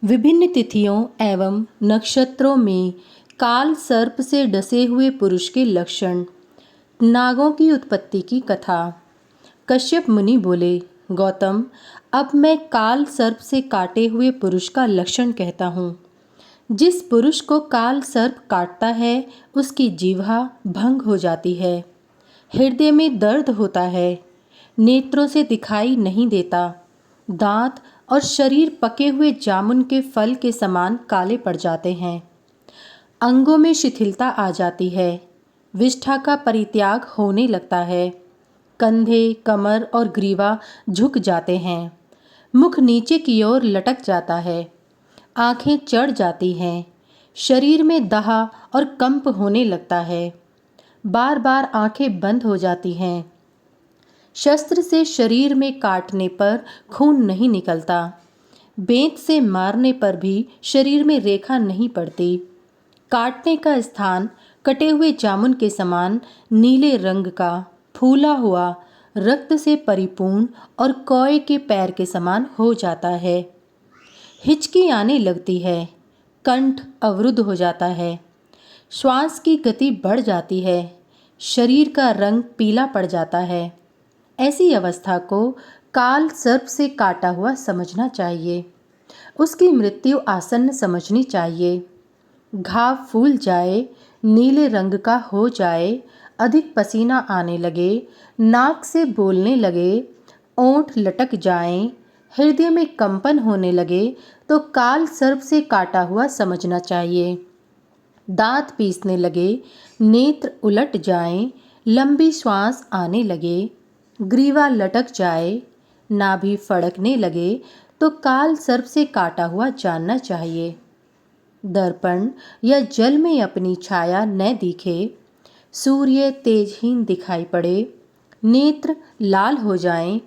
विभिन्न तिथियों एवं नक्षत्रों में काल सर्प से डसे हुए पुरुष के लक्षण। नागों की उत्पत्ति की कथा। कश्यप मुनि बोले, गौतम, अब मैं काल सर्प से काटे हुए पुरुष का लक्षण कहता हूँ। जिस पुरुष को काल सर्प काटता है उसकी जिह्वा भंग हो जाती है, हृदय में दर्द होता है, नेत्रों से दिखाई नहीं देता, दांत और शरीर पके हुए जामुन के फल के समान काले पड़ जाते हैं, अंगों में शिथिलता आ जाती है, विष्ठा का परित्याग होने लगता है, कंधे, कमर और ग्रीवा झुक जाते हैं, मुख नीचे की ओर लटक जाता है, आंखें चढ़ जाती हैं, शरीर में दहा और कंप होने लगता है, बार बार आंखें बंद हो जाती हैं, शस्त्र से शरीर में काटने पर खून नहीं निकलता, बेंत से मारने पर भी शरीर में रेखा नहीं पड़ती, काटने का स्थान कटे हुए जामुन के समान नीले रंग का फूला हुआ, रक्त से परिपूर्ण और कौए के पैर के समान हो जाता है, हिचकी आने लगती है, कंठ अवरुद्ध हो जाता है, श्वास की गति बढ़ जाती है, शरीर का रंग पीला पड़ जाता है। ऐसी अवस्था को काल सर्प से काटा हुआ समझना चाहिए। उसकी मृत्यु आसन्न समझनी चाहिए। घाव फूल जाए, नीले रंग का हो जाए, अधिक पसीना आने लगे, नाक से बोलने लगे, ओंठ लटक जाएं, हृदय में कंपन होने लगे तो काल सर्प से काटा हुआ समझना चाहिए। दांत पीसने लगे, नेत्र उलट जाएं, लंबी श्वास आने लगे, ग्रीवा लटक जाए, नाभि फड़कने लगे तो काल सर्प से काटा हुआ जानना चाहिए। दर्पण या जल में अपनी छाया न दिखे, सूर्य तेजहीन दिखाई पड़े, नेत्र लाल हो जाएं,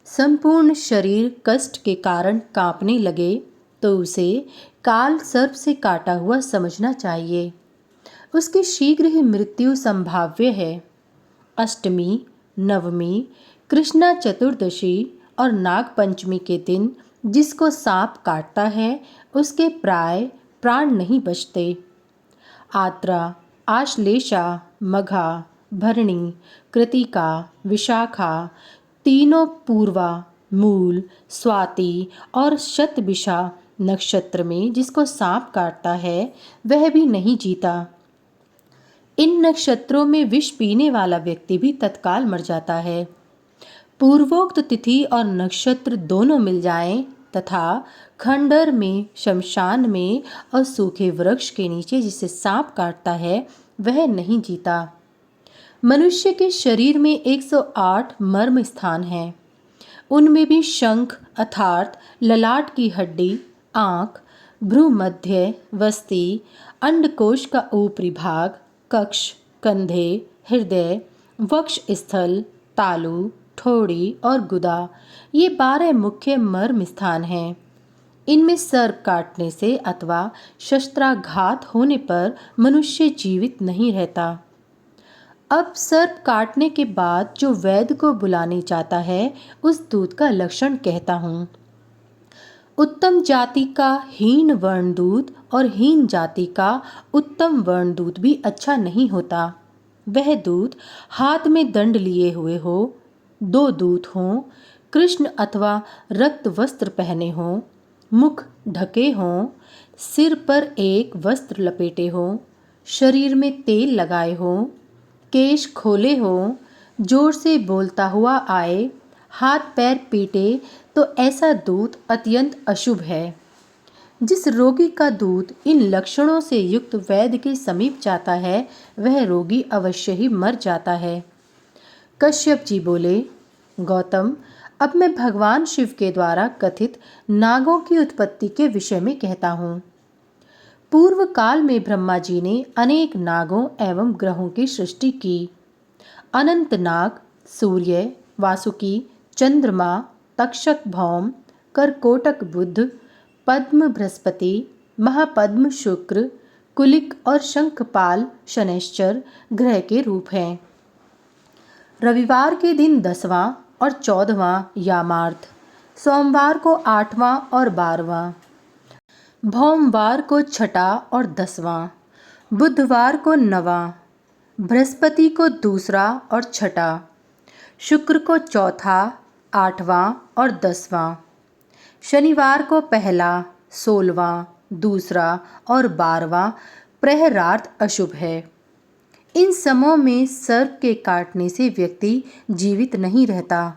संपूर्ण शरीर कष्ट के कारण कांपने लगे तो उसे काल सर्प से काटा हुआ समझना चाहिए। उसकी शीघ्र ही मृत्यु संभाव्य है। अष्टमी, नवमी, कृष्णा चतुर्दशी और नाग पंचमी के दिन जिसको सांप काटता है उसके प्राय प्राण नहीं बचते। आद्रा, आश्लेषा, मघा, भरणी, कृतिका, विशाखा, तीनों पूर्वा, मूल, स्वाति और शतभिषा नक्षत्र में जिसको सांप काटता है वह भी नहीं जीता। इन नक्षत्रों में विष पीने वाला व्यक्ति भी तत्काल मर जाता है। पूर्वोक्त तिथि और नक्षत्र दोनों मिल जाएं तथा खंडर में, शमशान में और सूखे वृक्ष के नीचे जिसे सांप काटता है वह नहीं जीता। मनुष्य के शरीर में 108 मर्म स्थान हैं। उनमें भी शंख अर्थात ललाट की हड्डी, आँख, भ्रूमध्य, वस्ती, अंडकोश का ऊपरी भाग, कक्ष, कंधे, हृदय, वक्ष स्थल, तालु, ठोड़ी और गुदा, ये 12 मुख्य मर्म स्थान हैं। इनमें सर्प काटने से अथवा शस्त्राघात होने पर मनुष्य जीवित नहीं रहता। अब सर्प काटने के बाद जो वैद्य को बुलाने जाता है उस दूत का लक्षण कहता हूँ। उत्तम जाति का हीन वर्ण दूत और हीन जाति का उत्तम वर्ण दूत भी अच्छा नहीं होता। वह दूत हाथ में दंड लिए हुए हो, 2 दूत हों, कृष्ण अथवा रक्त वस्त्र पहने हों, मुख ढके हों, सिर पर एक वस्त्र लपेटे हों, शरीर में तेल लगाए हों, केश खोले हों, जोर से बोलता हुआ आए, हाथ पैर पीटे तो ऐसा दूत अत्यंत अशुभ है। जिस रोगी का दूत इन लक्षणों से युक्त वैद्य के समीप जाता है वह रोगी अवश्य ही मर जाता है। कश्यप जी बोले, गौतम, अब मैं भगवान शिव के द्वारा कथित नागों की उत्पत्ति के विषय में कहता हूँ। पूर्व काल में ब्रह्मा जी ने अनेक नागों एवं ग्रहों की सृष्टि की। अनंत नाग, सूर्य, वासुकी, चंद्रमा, तक्षक भौम, करकोटक बुध, पद्म बृहस्पति, महापद्म शुक्र, कुलिक और शंखपाल शनैश्चर ग्रह के रूप हैं। रविवार के दिन 10वां और 14वां यामार्थ, सोमवार को 8वां और 12वां, भौमवार को छठा और 10वां, बुधवार को 9वां, बृहस्पति को दूसरा और छठा, शुक्र को चौथा, 8वां और 10वां, शनिवार को पहला, 16वां, दूसरा और 12वां प्रहरार्थ अशुभ है। इन समयों में सर्प के काटने से व्यक्ति जीवित नहीं रहता।